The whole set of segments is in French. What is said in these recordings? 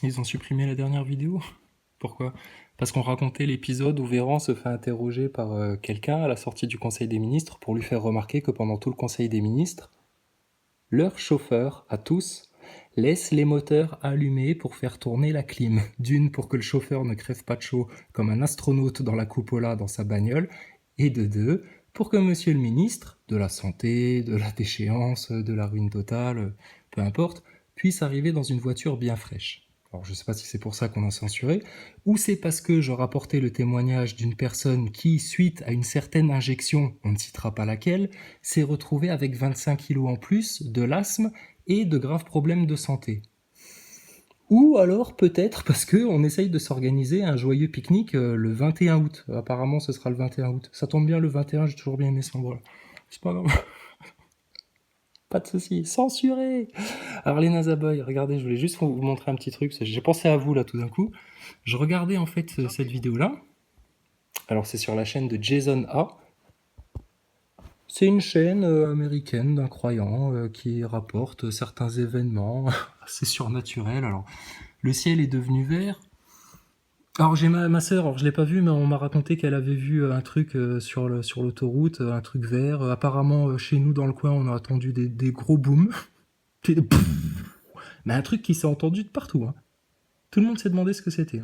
Ils ont supprimé la dernière vidéo? Pourquoi? Parce qu'on racontait l'épisode où Véran se fait interroger par quelqu'un à la sortie du Conseil des ministres pour lui faire remarquer que pendant tout le Conseil des ministres, leur chauffeur, à tous, laisse les moteurs allumés pour faire tourner la clim. D'une, pour que le chauffeur ne crève pas de chaud comme un astronaute dans la cupola dans sa bagnole, et de deux, pour que monsieur le ministre, de la santé, de la déchéance, de la ruine totale, peu importe, puisse arriver dans une voiture bien fraîche. Alors je ne sais pas si c'est pour ça qu'on a censuré, ou c'est parce que je rapportais le témoignage d'une personne qui, suite à une certaine injection, on ne citera pas laquelle, s'est retrouvée avec 25 kilos en plus, de l'asthme et de graves problèmes de santé. Ou alors peut-être parce qu'on essaye de s'organiser un joyeux pique-nique le 21 août. Apparemment ce sera le 21 août. Ça tombe bien le 21, j'ai toujours bien aimé ce endroit. C'est pas grave. Pas de soucis. Censuré. Alors les Nazaboy, regardez, je voulais juste vous montrer un petit truc. J'ai pensé à vous là tout d'un coup. Je regardais en fait cette vidéo-là. Alors c'est sur la chaîne de Jason A. C'est une chaîne américaine d'un croyant qui rapporte certains événements assez surnaturels. Alors le ciel est devenu vert. Alors j'ai ma sœur, alors je l'ai pas vu, mais on m'a raconté qu'elle avait vu un truc sur l'autoroute, un truc vert. Apparemment chez nous dans le coin, on a entendu des gros booms. Mais un truc qui s'est entendu de partout. Hein. Tout le monde s'est demandé ce que c'était.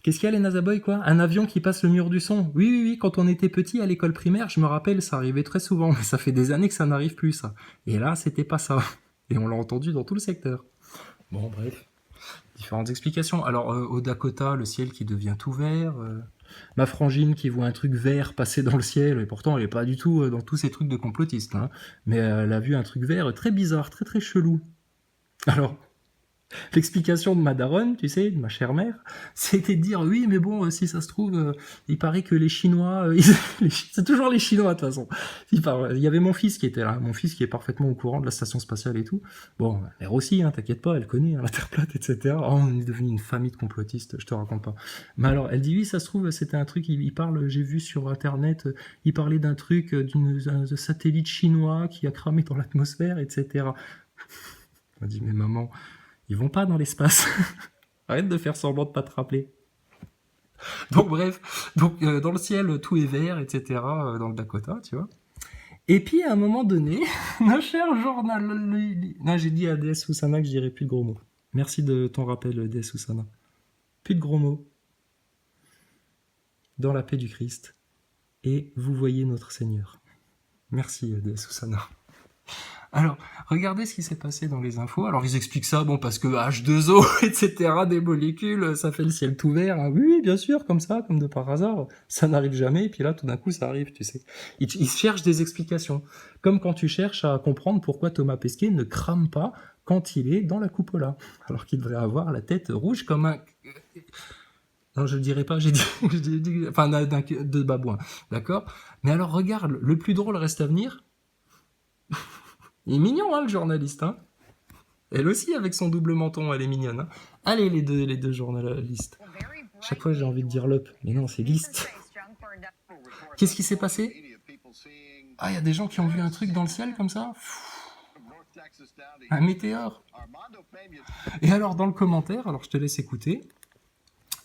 Qu'est-ce qu'il y a les Nazaboy quoi? Un avion qui passe le mur du son? Oui, oui, oui, quand on était petit à l'école primaire, je me rappelle, ça arrivait très souvent, mais ça fait des années que ça n'arrive plus ça. Et là, c'était pas ça. Et on l'a entendu dans tout le secteur. Bon, bref. Différentes explications. Alors, au Dakota, le ciel qui devient tout vert. Ma frangine qui voit un truc vert passer dans le ciel, et pourtant elle est pas du tout dans tous ces trucs de complotistes. Hein. Mais elle a vu un truc vert très bizarre, très très chelou. Alors, l'explication de ma daronne, tu sais, de ma chère mère, c'était de dire oui, mais bon, si ça se trouve, il paraît que les Chinois, c'est toujours les Chinois de toute façon. Il y avait mon fils qui était là, mon fils qui est parfaitement au courant de la station spatiale et tout. Bon, elle aussi, hein, t'inquiète pas, elle connaît hein, la Terre plate, etc. Oh, on est devenu une famille de complotistes, je te raconte pas. Mais alors, elle dit oui, ça se trouve, c'était un truc, il parle, j'ai vu sur internet, il parlait d'un truc, d'un satellite chinois qui a cramé dans l'atmosphère, etc. On dit mais maman. Ils vont pas dans l'espace. Arrête de faire semblant de pas te rappeler. Donc bref, donc dans le ciel tout est vert, etc. Dans le Dakota, tu vois. Et puis à un moment donné, ma chère journal, non j'ai dit à DS Susana que je dirais plus de gros mots. Merci de ton rappel DS Susana. Plus de gros mots. Dans la paix du Christ. Et vous voyez notre Seigneur. Merci DS Susana. Alors, regardez ce qui s'est passé dans les infos. Alors, ils expliquent ça, bon, parce que H2O, etc., des molécules, ça fait le ciel tout vert. Hein. Oui, bien sûr, comme ça, comme de par hasard. Ça n'arrive jamais, et puis là, tout d'un coup, ça arrive, tu sais. Ils cherchent des explications. Comme quand tu cherches à comprendre pourquoi Thomas Pesquet ne crame pas quand il est dans la cupola. Alors qu'il devrait avoir la tête rouge comme un... Non, je le dirai pas, j'ai dit enfin, de babouin, d'accord? Mais alors, regarde, le plus drôle reste à venir. Il est mignon, hein, le journaliste, hein. Elle aussi, avec son double menton, elle est mignonne. Hein. Allez, les deux journalistes. Chaque fois, j'ai envie de dire l'up, mais non, c'est liste. Qu'est-ce qui s'est passé? Ah, il y a des gens qui ont vu un truc dans le ciel comme ça? Un météore. Et alors, dans le commentaire, alors je te laisse écouter.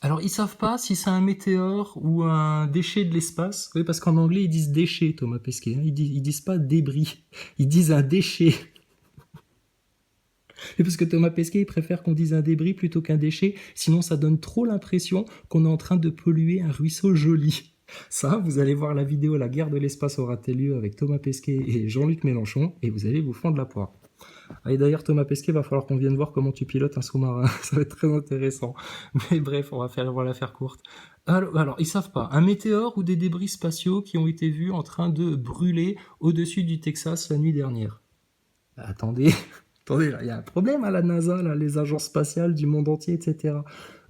Alors, ils savent pas si c'est un météore ou un déchet de l'espace. Oui, parce qu'en anglais, ils disent déchet, Thomas Pesquet. Hein. Ils disent pas débris. Ils disent un déchet. Et parce que Thomas Pesquet, il préfère qu'on dise un débris plutôt qu'un déchet, sinon ça donne trop l'impression qu'on est en train de polluer un ruisseau joli. Ça, vous allez voir la vidéo La guerre de l'espace aura-t-elle lieu avec Thomas Pesquet et Jean-Luc Mélenchon, et vous allez vous fendre la poire. Ah, et d'ailleurs, Thomas Pesquet, va falloir qu'on vienne voir comment tu pilotes un sous-marin. Ça va être très intéressant. Mais bref, on va la faire courte. Alors, ils savent pas. Un météore ou des débris spatiaux qui ont été vus en train de brûler au-dessus du Texas la nuit dernière. Attendez, attendez, il y a un problème à la NASA, là, les agences spatiales du monde entier, etc.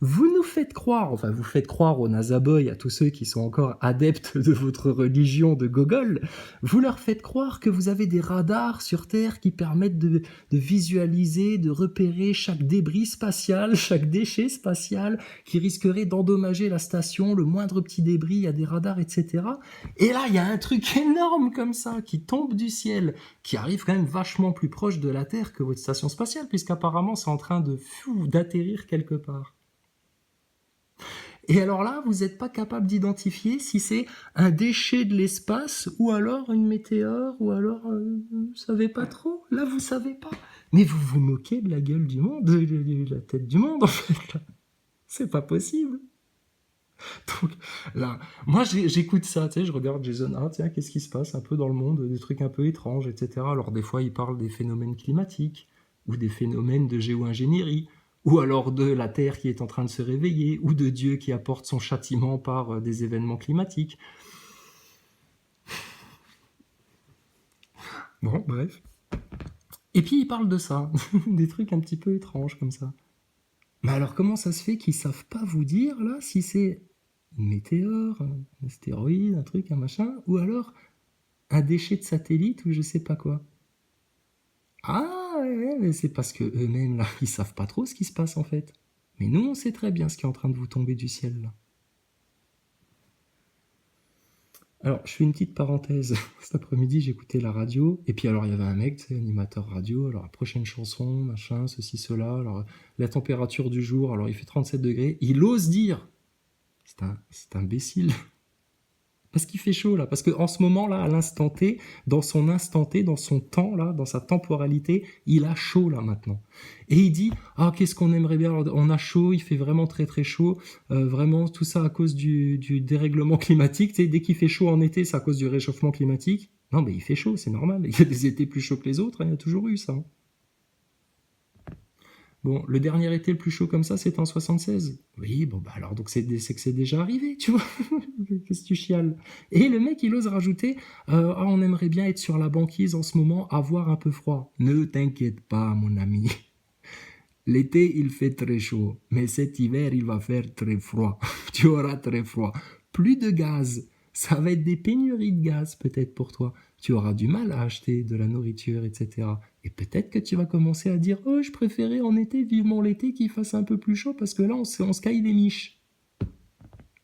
Vous nous faites croire, enfin vous faites croire aux Nazaboys, à tous ceux qui sont encore adeptes de votre religion de Gogol, vous leur faites croire que vous avez des radars sur Terre qui permettent de visualiser, de repérer chaque débris spatial, chaque déchet spatial qui risquerait d'endommager la station, le moindre petit débris, il y a des radars, etc. Et là, il y a un truc énorme comme ça qui tombe du ciel, qui arrive quand même vachement plus proche de la Terre que votre station spatiale, puisqu'apparemment c'est en train d'atterrir quelque part. Et alors là, vous n'êtes pas capable d'identifier si c'est un déchet de l'espace ou alors une météore ou alors vous savez pas trop. Là, vous savez pas. Mais vous vous moquez de la gueule du monde, de la tête du monde en fait. C'est pas possible. Donc là, moi j'écoute ça, tu sais, je regarde Jason, tiens, qu'est-ce qui se passe un peu dans le monde, des trucs un peu étranges, etc. Alors des fois, il parle des phénomènes climatiques ou des phénomènes de géo-ingénierie, ou alors de la Terre qui est en train de se réveiller, ou de Dieu qui apporte son châtiment par des événements climatiques. Bon, bref. Et puis il parle de ça, des trucs un petit peu étranges comme ça. Mais alors comment ça se fait qu'ils savent pas vous dire là si c'est une météore, un astéroïde, un truc, un machin, ou alors un déchet de satellite ou je sais pas quoi. Ah ouais, mais c'est parce que eux-mêmes là, ils savent pas trop ce qui se passe en fait. Mais nous, on sait très bien ce qui est en train de vous tomber du ciel là. Alors, je fais une petite parenthèse. Cet après-midi, j'écoutais la radio, et puis alors il y avait un mec, tu sais, animateur radio, alors la prochaine chanson, machin, ceci, cela, alors la température du jour, alors il fait 37 degrés, il ose dire, c'est imbécile, parce qu'il fait chaud là, parce qu'en ce moment là, à l'instant T, dans son instant T, dans son temps là, dans sa temporalité, il a chaud là maintenant. Et il dit, qu'est-ce qu'on aimerait bien, alors, on a chaud, il fait vraiment très très chaud, vraiment tout ça à cause du dérèglement climatique, tu sais, dès qu'il fait chaud en été, c'est à cause du réchauffement climatique. Non mais il fait chaud, c'est normal, il y a des étés plus chauds que les autres, il y a toujours eu ça. Hein. Bon, le dernier été le plus chaud comme ça, c'était en 76. Oui, bon, bah alors, donc c'est que c'est déjà arrivé, tu vois. Qu'est-ce que tu chiales? Et le mec, il ose rajouter, on aimerait bien être sur la banquise en ce moment, avoir un peu froid. Ne t'inquiète pas, mon ami. L'été, il fait très chaud, mais cet hiver, il va faire très froid. Tu auras très froid. Plus de gaz. Ça va être des pénuries de gaz peut-être pour toi. Tu auras du mal à acheter de la nourriture, etc. Et peut-être que tu vas commencer à dire, je préférais en été, vivement l'été, qu'il fasse un peu plus chaud, parce que là, on se caille les miches.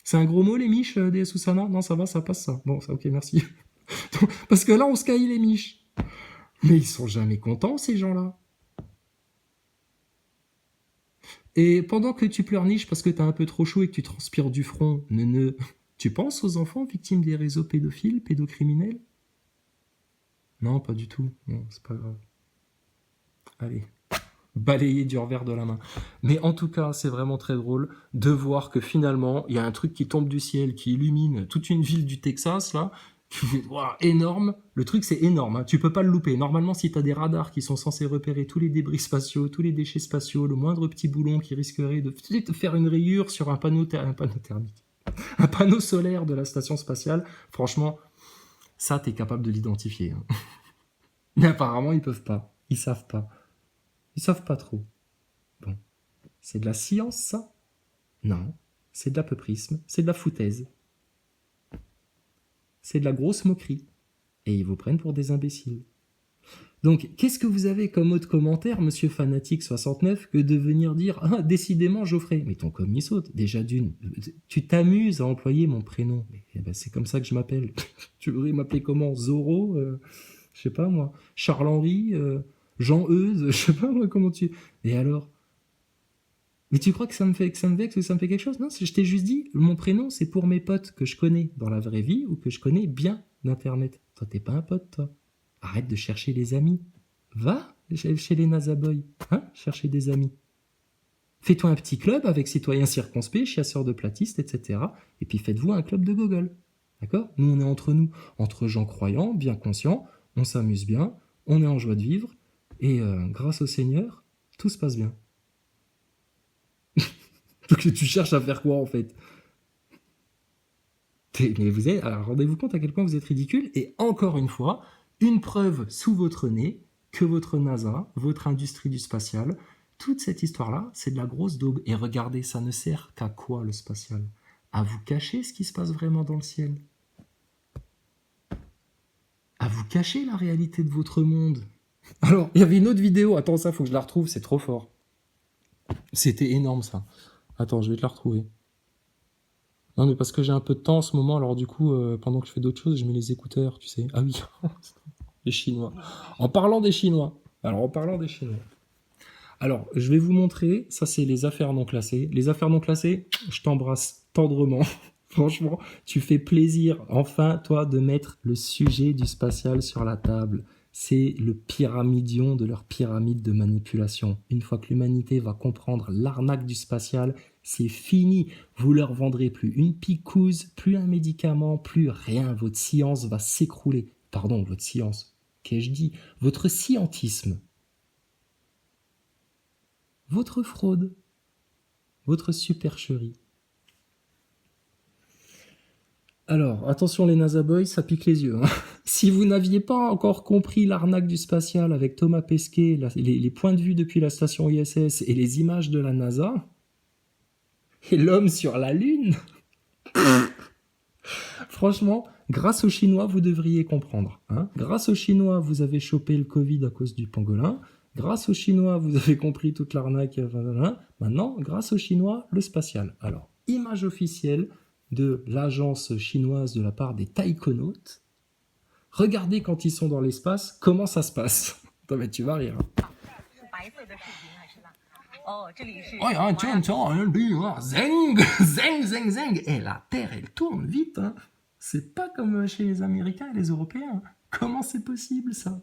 C'est un gros mot, les miches, des Susana? Non, ça va, ça passe ça. Bon, ça, ok, merci. Parce que là, on se caille les miches. Mais ils sont jamais contents, ces gens-là. Et pendant que tu pleurniches parce que t'as un peu trop chaud et que tu transpires du front, tu penses aux enfants victimes des réseaux pédophiles, pédocriminels? Non, pas du tout. Non, c'est pas grave. Allez, balayer du revers de la main. Mais en tout cas, c'est vraiment très drôle de voir que finalement, il y a un truc qui tombe du ciel, qui illumine toute une ville du Texas, là, énorme. Le truc, c'est énorme, hein. Tu peux pas le louper. Normalement, si tu as des radars qui sont censés repérer tous les débris spatiaux, tous les déchets spatiaux, le moindre petit boulon qui risquerait de te faire une rayure sur un panneau thermique, un panneau solaire de la station spatiale, franchement, ça, t'es capable de l'identifier. Hein. Mais apparemment, ils peuvent pas. Ils savent pas. Ils savent pas trop. Bon. C'est de la science, ça? Non. C'est de l'apeuprisme. C'est de la foutaise. C'est de la grosse moquerie. Et ils vous prennent pour des imbéciles. Donc, qu'est-ce que vous avez comme autre commentaire, monsieur Fanatique69, que de venir dire « décidément, Geoffrey !» Mais ton com, il saute. Déjà d'une, tu t'amuses à employer mon prénom. Mais, c'est comme ça que je m'appelle. Tu voudrais m'appeler comment? Zorro je sais pas moi. Charles-Henri Jean-Euze je sais pas moi comment tu... Et alors? Mais tu crois que ça me fait, que ça me vexe, que ça me fait quelque chose? Non, je t'ai juste dit, mon prénom, c'est pour mes potes que je connais dans la vraie vie ou que je connais bien d'Internet. Toi, t'es pas un pote, toi. Arrête de chercher les amis. Va chez les Nazaboys, hein, chercher des amis. Fais-toi un petit club avec citoyens circonspects, chasseurs de platistes, etc. Et puis faites-vous un club de Gogol. D'accord? Nous, on est entre nous, entre gens croyants, bien conscients, on s'amuse bien, on est en joie de vivre, et grâce au Seigneur, tout se passe bien. Donc tu cherches à faire quoi en fait? Mais vous êtes, alors rendez-vous compte à quel point vous êtes ridicule, et encore une fois, une preuve sous votre nez que votre NASA, votre industrie du spatial, toute cette histoire-là, c'est de la grosse daube. Et regardez, ça ne sert qu'à quoi le spatial? À vous cacher ce qui se passe vraiment dans le ciel. À vous cacher la réalité de votre monde. Alors, il y avait une autre vidéo, attends, ça, faut que je la retrouve, c'est trop fort. C'était énorme, ça. Attends, je vais te la retrouver. Non, mais parce que j'ai un peu de temps en ce moment, alors du coup, pendant que je fais d'autres choses, je mets les écouteurs, tu sais. Ah oui, les Chinois. En parlant des Chinois. Alors, je vais vous montrer, ça c'est les affaires non classées. Les affaires non classées, je t'embrasse tendrement. Franchement, tu fais plaisir, enfin, toi, de mettre le sujet du spatial sur la table. C'est le pyramidion de leur pyramide de manipulation. Une fois que l'humanité va comprendre l'arnaque du spatial, c'est fini. Vous leur vendrez plus une picouse, plus un médicament, plus rien. Votre science va s'écrouler. Pardon, votre science. Qu'ai-je dit? Votre scientisme. Votre fraude. Votre supercherie. Alors, attention les NASA Boys, ça pique les yeux. Hein. Si vous n'aviez pas encore compris l'arnaque du spatial avec Thomas Pesquet, les points de vue depuis la station ISS et les images de la NASA, et l'homme sur la Lune, franchement, grâce aux Chinois, vous devriez comprendre. Hein. Grâce aux Chinois, vous avez chopé le Covid à cause du pangolin. Grâce aux Chinois, vous avez compris toute l'arnaque. Maintenant, grâce aux Chinois, le spatial. Alors, image officielle de l'agence chinoise de la part des taïkonautes. Regardez quand ils sont dans l'espace, comment ça se passe. Attends, mais tu vas rire. Zeng, zeng, zeng, zeng. Et la Terre, elle tourne vite. Hein. C'est pas comme chez les Américains et les Européens. Comment c'est possible, ça?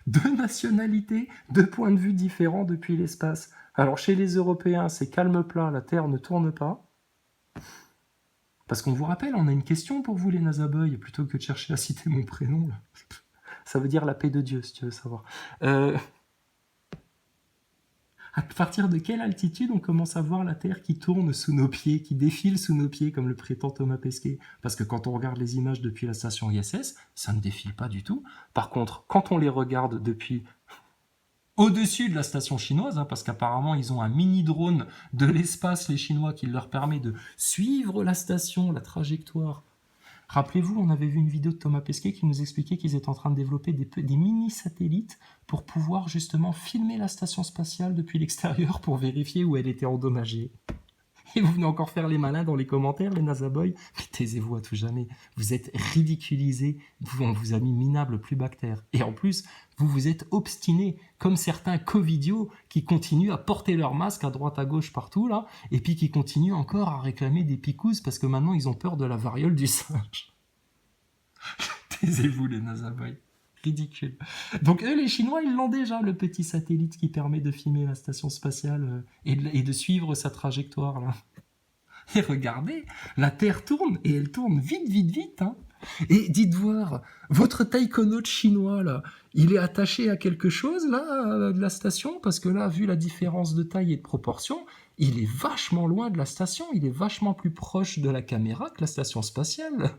Deux nationalités, deux points de vue différents depuis l'espace. Alors, chez les Européens, c'est calme plat, la Terre ne tourne pas. Parce qu'on vous rappelle, on a une question pour vous, les NASA Boys, plutôt que de chercher à citer mon prénom. Là. Ça veut dire la paix de Dieu, si tu veux savoir. À partir de quelle altitude on commence à voir la Terre qui tourne sous nos pieds, qui défile sous nos pieds, comme le prétend Thomas Pesquet? Parce que quand on regarde les images depuis la station ISS, ça ne défile pas du tout. Par contre, quand on les regarde depuis au-dessus de la station chinoise, hein, parce qu'apparemment ils ont un mini-drone de l'espace, les Chinois, qui leur permet de suivre la station, la trajectoire. Rappelez-vous, on avait vu une vidéo de Thomas Pesquet qui nous expliquait qu'ils étaient en train de développer des mini-satellites pour pouvoir justement filmer la station spatiale depuis l'extérieur pour vérifier où elle était endommagée. Et vous venez encore faire les malins dans les commentaires, les NASA Boys. Mais taisez-vous à tout jamais. Vous êtes ridiculisés. On vous a mis minable plus bactère. Et en plus, vous vous êtes obstinés, comme certains covidios qui continuent à porter leur masque à droite à gauche partout, là, et puis qui continuent encore à réclamer des picousses parce que maintenant ils ont peur de la variole du singe. Taisez-vous, les NASA Boys. Ridicule. Donc eux, les Chinois, ils l'ont déjà, le petit satellite qui permet de filmer la station spatiale et de suivre sa trajectoire, là. Et regardez, la Terre tourne, et elle tourne vite, vite, vite. Hein. Et dites voir, votre taïkonaute chinois, là, il est attaché à quelque chose, là, de la station? Parce que là, vu la différence de taille et de proportion, il est vachement loin de la station, il est vachement plus proche de la caméra que la station spatiale.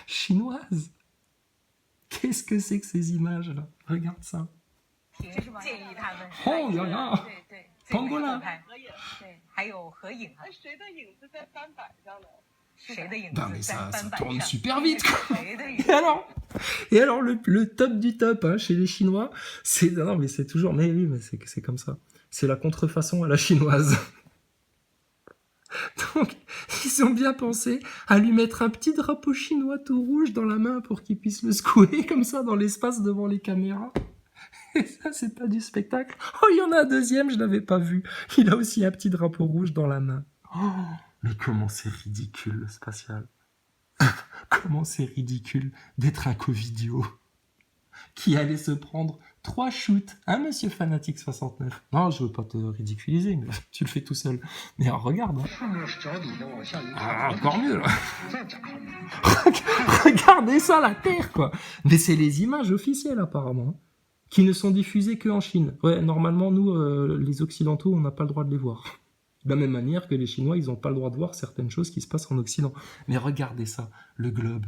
Chinoise. Qu'est-ce que c'est que ces images-là? Regarde ça. Oh, là là. Pangolin. Non mais ça tourne super vite quoi. Et alors le top du top hein, chez les Chinois, c'est non mais c'est toujours mais oui mais c'est comme ça. C'est la contrefaçon à la chinoise. Donc ils ont bien pensé à lui mettre un petit drapeau chinois tout rouge dans la main pour qu'il puisse le secouer comme ça dans l'espace devant les caméras. Et ça, c'est pas du spectacle. Oh, il y en a un deuxième, je l'avais pas vu. Il a aussi un petit drapeau rouge dans la main. Oh, mais comment c'est ridicule, le spatial. Comment c'est ridicule d'être un covidio qui allait se prendre 3 shoots, hein, monsieur Fanatique 69? Non, je veux pas te ridiculiser, mais tu le fais tout seul. Mais alors, regarde. Hein. Ah, encore mieux, là. Regardez ça, la Terre, quoi. Mais c'est les images officielles, apparemment. Qui ne sont diffusées qu'en Chine. Ouais, normalement, nous, les Occidentaux, on n'a pas le droit de les voir. De la même manière que les Chinois, ils n'ont pas le droit de voir certaines choses qui se passent en Occident. Mais regardez ça, le globe.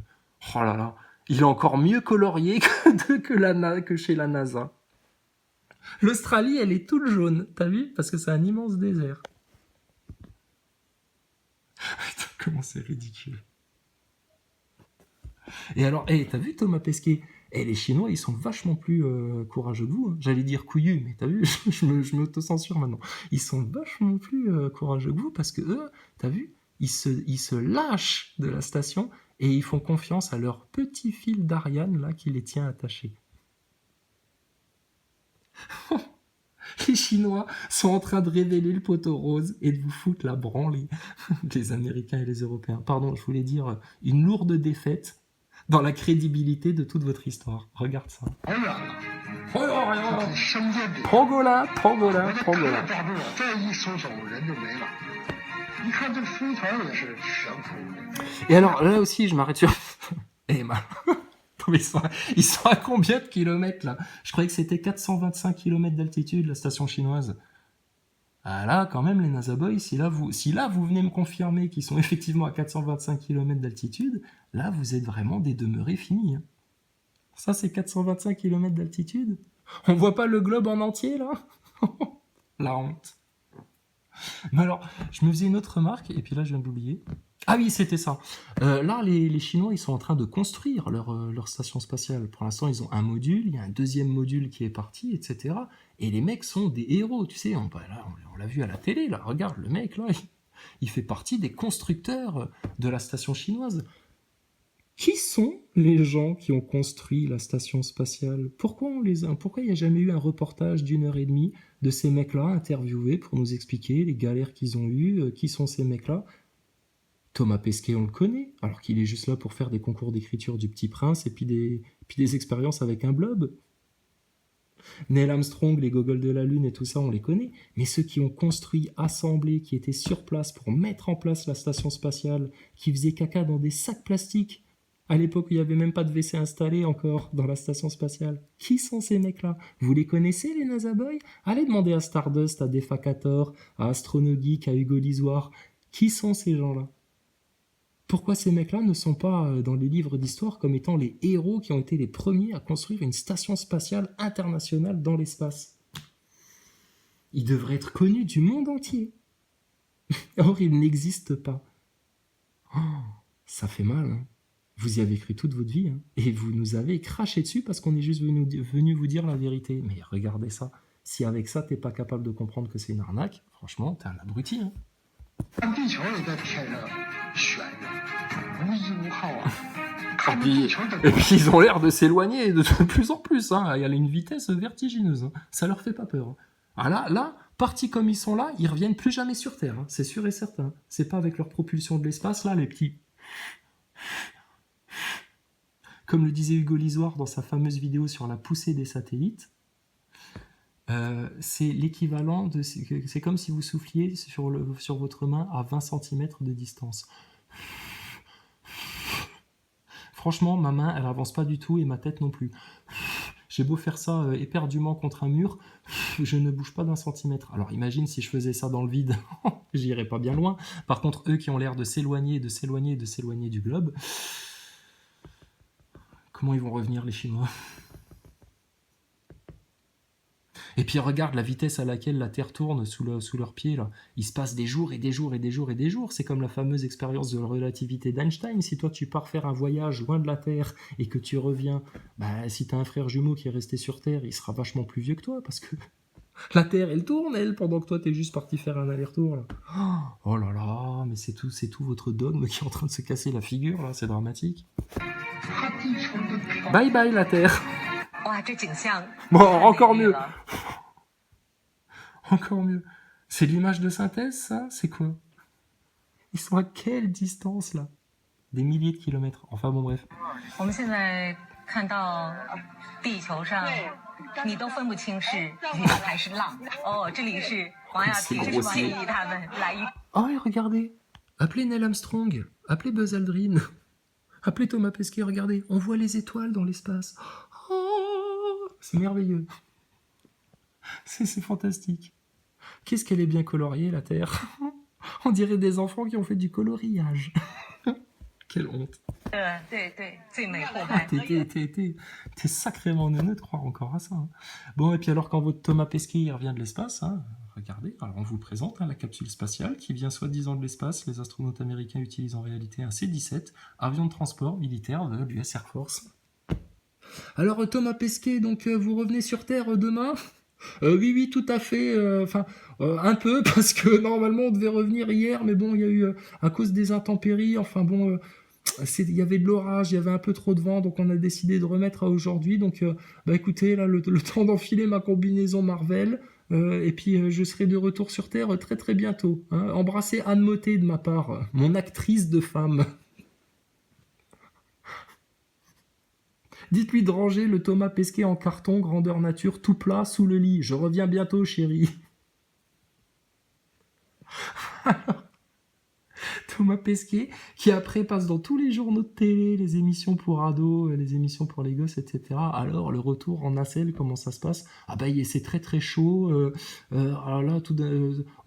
Oh là là, il est encore mieux colorié que chez la NASA. L'Australie, elle est toute jaune, t'as vu? Parce que c'est un immense désert. Putain, comment c'est ridicule. Et alors, t'as vu Thomas Pesquet? Les Chinois, ils sont vachement plus courageux que vous, hein. J'allais dire couillus, mais t'as vu, je m'auto-censure maintenant. Ils sont vachement plus courageux que vous parce que eux, t'as vu, ils se lâchent de la station et ils font confiance à leur petit fil d'Ariane là qui les tient attachés. Les Chinois sont en train de révéler le poteau rose et de vous foutre la branlée. Les Américains et les Européens. Pardon, je voulais dire une lourde défaite dans la crédibilité de toute votre histoire. Regarde ça. Pangolin, pangolin, pangolin. Et alors, là aussi, je m'arrête sur... Mais ils sont à combien de kilomètres, là? Je croyais que c'était 425 kilomètres d'altitude, la station chinoise. Ah là, quand même, les NASA Boys, si là, vous venez me confirmer qu'ils sont effectivement à 425 kilomètres d'altitude, là, vous êtes vraiment des demeurés finis, hein. Ça, c'est 425 kilomètres d'altitude? On voit pas le globe en entier, là? La honte. Mais alors, je me faisais une autre remarque, et puis là, je viens de l'oublier. Ah oui, c'était ça. Là, les Chinois, ils sont en train de construire leur station spatiale. Pour l'instant, ils ont un module, il y a un deuxième module qui est parti, etc. Et les mecs sont des héros, tu sais. On l'a vu à la télé, là. Regarde, le mec, là, il fait partie des constructeurs de la station chinoise. Qui sont les gens qui ont construit la station spatiale? Pourquoi il n'y a jamais eu un reportage d'1 heure et demie de ces mecs-là interviewés pour nous expliquer les galères qu'ils ont eues, qui sont ces mecs-là? Thomas Pesquet, on le connaît, alors qu'il est juste là pour faire des concours d'écriture du Petit Prince et puis des expériences avec un blob. Neil Armstrong, les gogoles de la Lune et tout ça, on les connaît. Mais ceux qui ont construit, assemblé, qui étaient sur place pour mettre en place la station spatiale, qui faisaient caca dans des sacs plastiques, à l'époque où il n'y avait même pas de WC installé encore dans la station spatiale. Qui sont ces mecs-là? Vous les connaissez, les NASA Boys? Allez demander à Stardust, à Defacator, à Astronogeek, à Hugo Lisoire. Qui sont ces gens-là? Pourquoi ces mecs-là ne sont pas dans les livres d'histoire comme étant les héros qui ont été les premiers à construire une station spatiale internationale dans l'espace? Ils devraient être connus du monde entier. Or, ils n'existent pas. Oh, ça fait mal, hein. Vous y avez cru toute votre vie, hein, et vous nous avez craché dessus parce qu'on est juste venu vous dire la vérité. Mais regardez ça. Si avec ça, t'es pas capable de comprendre que c'est une arnaque, franchement, t'es un abruti, hein. Et puis ils ont l'air de s'éloigner de plus en plus, hein. Il y a une vitesse vertigineuse, hein. Ça leur fait pas peur, hein. Ah là, partis comme ils sont là, ils reviennent plus jamais sur Terre, hein. C'est sûr et certain. C'est pas avec leur propulsion de l'espace, là, les petits... Comme le disait Hugo Lisoire dans sa fameuse vidéo sur la poussée des satellites, c'est l'équivalent de... C'est comme si vous souffliez sur votre main à 20 cm de distance. Franchement, ma main, elle avance pas du tout et ma tête non plus. J'ai beau faire ça éperdument contre un mur, je ne bouge pas d'un centimètre. Alors imagine si je faisais ça dans le vide, j'irais pas bien loin. Par contre, eux qui ont l'air de s'éloigner du globe, comment ils vont revenir, les Chinois? Et puis regarde la vitesse à laquelle la Terre tourne sous leurs pieds, là. Il se passe des jours et des jours et des jours et des jours. C'est comme la fameuse expérience de la relativité d'Einstein. Si toi tu pars faire un voyage loin de la Terre et que tu reviens, si t'as un frère jumeau qui est resté sur Terre, il sera vachement plus vieux que toi parce que la Terre, elle tourne, elle, pendant que toi t'es juste parti faire un aller-retour, là. Oh là là, mais c'est tout votre dogme qui est en train de se casser la figure, là. C'est dramatique. Bye bye la Terre. Bon, encore mieux. Encore mieux. C'est l'image de synthèse, ça? C'est quoi? Ils sont à quelle distance, là? Des milliers de kilomètres. Enfin bon, bref. C'est grossier. Oh, et regardez. Appelez Neil Armstrong. Appelez Buzz Aldrin. Appelez Thomas Pesquet. Regardez, on voit les étoiles dans l'espace. Oh, c'est merveilleux. C'est fantastique. Qu'est-ce qu'elle est bien coloriée, la Terre. On dirait des enfants qui ont fait du coloriage. Quelle honte. 对对，最美后 Ah, 排。 t'es sacrément neuneux de croire encore à ça, hein. Bon, et puis alors quand votre Thomas Pesquet il revient de l'espace, hein, regardez, alors on vous présente hein, la capsule spatiale qui vient soi-disant de l'espace. Les astronautes américains utilisent en réalité un C-17, avion de transport militaire de l'US Air Force. Alors Thomas Pesquet, donc vous revenez sur Terre demain? Oui, oui, tout à fait. Enfin, un peu, parce que normalement on devait revenir hier, mais bon, il y a eu, à cause des intempéries, enfin bon, il y avait de l'orage, il y avait un peu trop de vent, donc on a décidé de remettre à aujourd'hui. Donc, bah écoutez, là, le temps d'enfiler ma combinaison Marvel, et puis je serai de retour sur Terre très très bientôt, hein. Embrassez Anne Motet de ma part, mon actrice de femme. Dites-lui de ranger le Thomas Pesquet en carton, grandeur nature, tout plat, sous le lit. Je reviens bientôt, chérie. Thomas Pesquet, qui après passe dans tous les journaux de télé, les émissions pour ados, les émissions pour les gosses, etc. Alors, le retour en nacelle, comment ça se passe? Ah bah, c'est très très chaud. Alors là,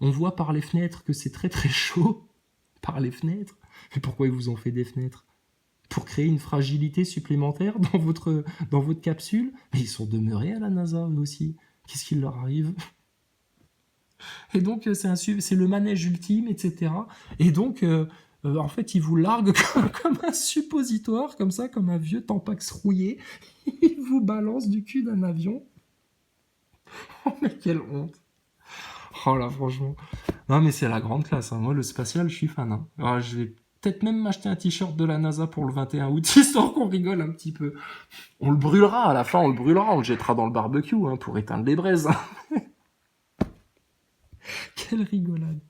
on voit par les fenêtres que c'est très très chaud. Par les fenêtres? Mais pourquoi ils vous ont fait des fenêtres? Pour créer une fragilité supplémentaire dans votre capsule? Mais ils sont demeurés à la NASA, eux aussi. Qu'est-ce qui leur arrive? Et donc, c'est le manège ultime, etc. Et donc, en fait, ils vous larguent comme un suppositoire, comme ça, comme un vieux Tampax rouillé. Ils vous balancent du cul d'un avion. Oh, mais quelle honte! Oh là, franchement. Non, mais c'est la grande classe, hein. Moi, le spatial, je suis fan, hein. Alors, je vais peut-être même m'acheter un t-shirt de la NASA pour le 21 août, histoire qu'on rigole un petit peu. On le brûlera, à la fin, on le brûlera, on le jettera dans le barbecue, hein, pour éteindre les braises. Quelle rigolade.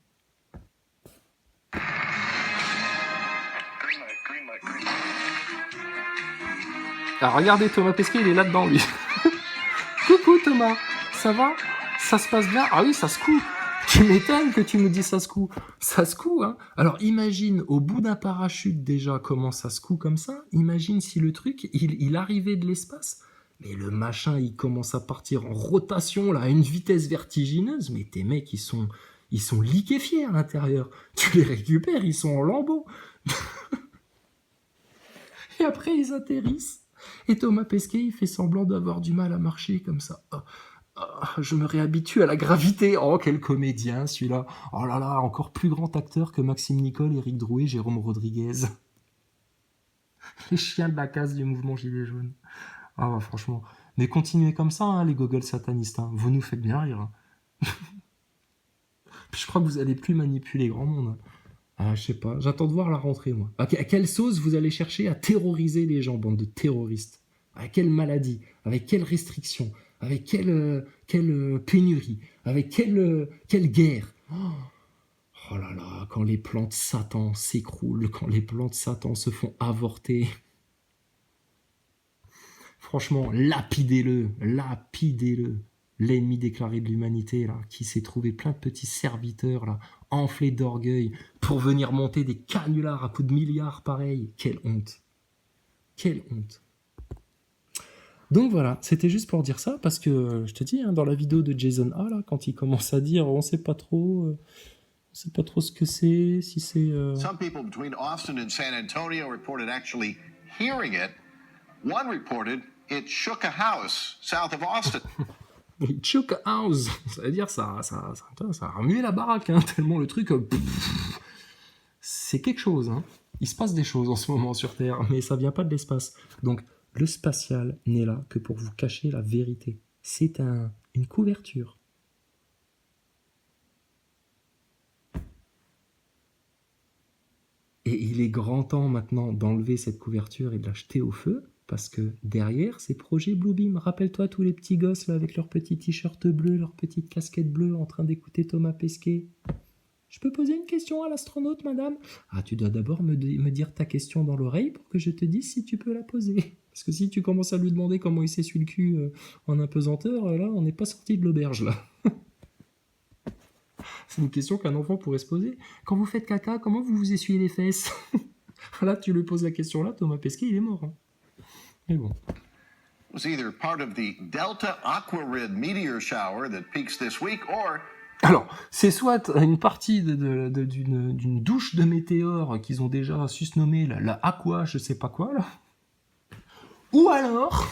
Alors regardez Thomas Pesquet, il est là-dedans lui. Coucou Thomas, ça va? Ça se passe bien? Ah oui, ça secoue. Tu m'étonnes que tu me dis ça secoue. Ça secoue, hein. Alors imagine au bout d'un parachute déjà comment ça secoue comme ça. Imagine si le truc, il arrivait de l'espace. Mais le machin, il commence à partir en rotation là, à une vitesse vertigineuse. Mais tes mecs, ils sont liquéfiés à l'intérieur. Tu les récupères, ils sont en lambeaux. Et après, ils atterrissent. Et Thomas Pesquet, il fait semblant d'avoir du mal à marcher comme ça. Je me réhabitue à la gravité. Oh, quel comédien celui-là. Oh là là, encore plus grand acteur que Maxime Nicole, Éric Drouet, Jérôme Rodriguez. Les chiens de la casse du mouvement Gilets jaunes. Ah bah franchement. Mais continuez comme ça, hein, les gogoles satanistes. Hein. Vous nous faites bien rire. Hein. Puis je crois que vous allez plus manipuler grand monde. Ah, je sais pas. J'attends de voir la rentrée, moi. À quelle sauce vous allez chercher à terroriser les gens, bande de terroristes? Avec quelle maladie? Avec quelle restriction? Avec quelle pénurie? Avec quelle guerre? Oh là là, quand les plans de Satan s'écroulent, quand les plans de Satan se font avorter. Franchement, lapidez-le, lapidez-le. L'ennemi déclaré de l'humanité, là, qui s'est trouvé plein de petits serviteurs, là, enflés d'orgueil, pour venir monter des canulars à coups de milliards pareils. Quelle honte. Quelle honte. Donc voilà, c'était juste pour dire ça, parce que, je te dis, hein, dans la vidéo de Jason A, là, quand il commence à dire, on sait pas trop ce que c'est, si c'est... Some people between Austin and San Antonio reported actually hearing it. One reported it shook a house south of Austin. Choke house, ça veut dire ça a remué la baraque, hein, tellement le truc, c'est quelque chose, hein. Il se passe des choses en ce moment sur Terre, mais ça vient pas de l'espace. Donc le spatial n'est là que pour vous cacher la vérité. C'est une couverture. Et il est grand temps maintenant d'enlever cette couverture et de la jeter au feu, parce que derrière, c'est Projet Bluebeam. Rappelle-toi tous les petits gosses là, avec leurs petits t-shirts bleus, leurs petites casquettes bleues, en train d'écouter Thomas Pesquet. Je peux poser une question à l'astronaute, madame? Ah, tu dois d'abord me dire ta question dans l'oreille pour que je te dise si tu peux la poser. Parce que si tu commences à lui demander comment il s'essuie le cul en apesanteur, là, on n'est pas sorti de l'auberge, là. C'est une question qu'un enfant pourrait se poser. Quand vous faites caca, comment vous vous essuyez les fesses? Là, tu lui poses la question là, Thomas Pesquet, il est mort. Hein. Mais bon. It was either part of the Delta Aquarid meteor shower that peaks this week or Alors, c'est soit une partie d'une douche de météores qu'ils ont déjà susnommée la Aqua, je sais pas quoi, là. Ou alors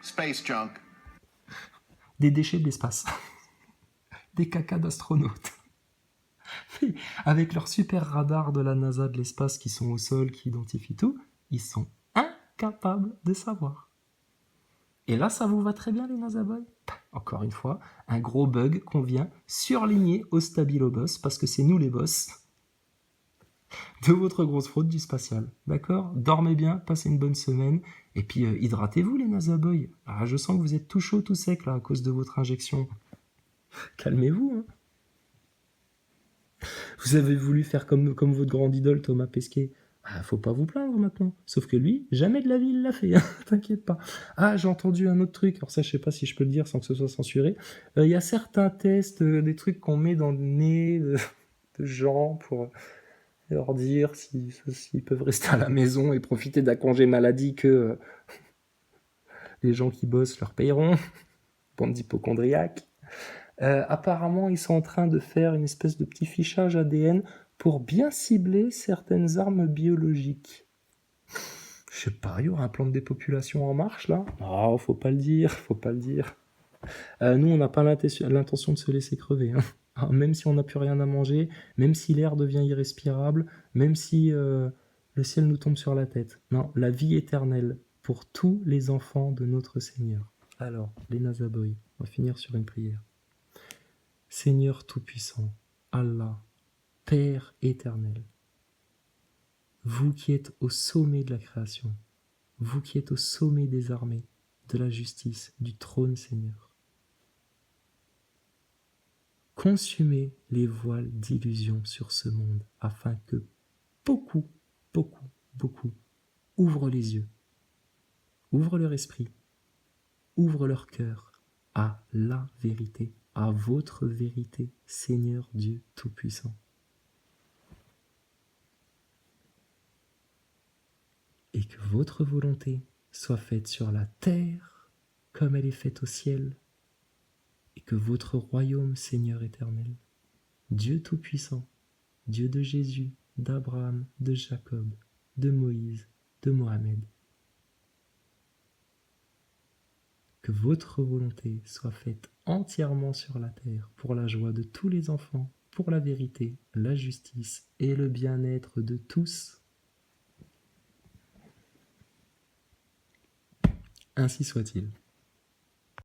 Space junk. des déchets de l'espace. Des cacas d'astronautes. Avec leurs super radars de la NASA de l'espace qui sont au sol, qui identifient tout, ils sont incapables de savoir. Et là, ça vous va très bien, les NASA Boys? Encore une fois, un gros bug qu'on vient surligner au Stabilo Boss, parce que c'est nous les boss de votre grosse fraude du spatial. D'accord? Dormez bien, passez une bonne semaine, et puis hydratez-vous, les NASA Boys. Ah, je sens que vous êtes tout chaud, tout sec, là, à cause de votre injection. Calmez-vous, hein. Vous avez voulu faire comme votre grande idole Thomas Pesquet. Ah, faut pas vous plaindre maintenant. Sauf que lui, jamais de la vie il l'a fait, hein. T'inquiète pas. Ah, j'ai entendu un autre truc. Alors ça, je sais pas si je peux le dire sans que ce soit censuré. Il y a certains tests, des trucs qu'on met dans le nez de gens pour leur dire s'ils peuvent rester à la maison et profiter d'un congé maladie que les gens qui bossent leur payeront. Bande d'hypochondriaques. Apparemment, ils sont en train de faire une espèce de petit fichage ADN pour bien cibler certaines armes biologiques. Je sais pas, il y aura un plan de dépopulation en marche là? Oh, faut pas le dire, faut pas le dire. Nous, on n'a pas l'intention de se laisser crever, hein. Même si on n'a plus rien à manger, même si l'air devient irrespirable, même si le ciel nous tombe sur la tête. Non, la vie éternelle pour tous les enfants de notre Seigneur. Alors, les Nazaboy, on va finir sur une prière. Seigneur Tout-Puissant, Allah, Père éternel, vous qui êtes au sommet de la création, vous qui êtes au sommet des armées, de la justice, du trône Seigneur, consumez les voiles d'illusion sur ce monde afin que beaucoup, beaucoup, beaucoup ouvrent les yeux, ouvrent leur esprit, ouvrent leur cœur à la vérité, à votre vérité, Seigneur Dieu Tout-Puissant. Et que votre volonté soit faite sur la terre comme elle est faite au ciel, et que votre royaume, Seigneur éternel, Dieu Tout-Puissant, Dieu de Jésus, d'Abraham, de Jacob, de Moïse, de Mohamed, que votre volonté soit faite entièrement sur la terre pour la joie de tous les enfants, pour la vérité, la justice et le bien-être de tous. Ainsi soit-il.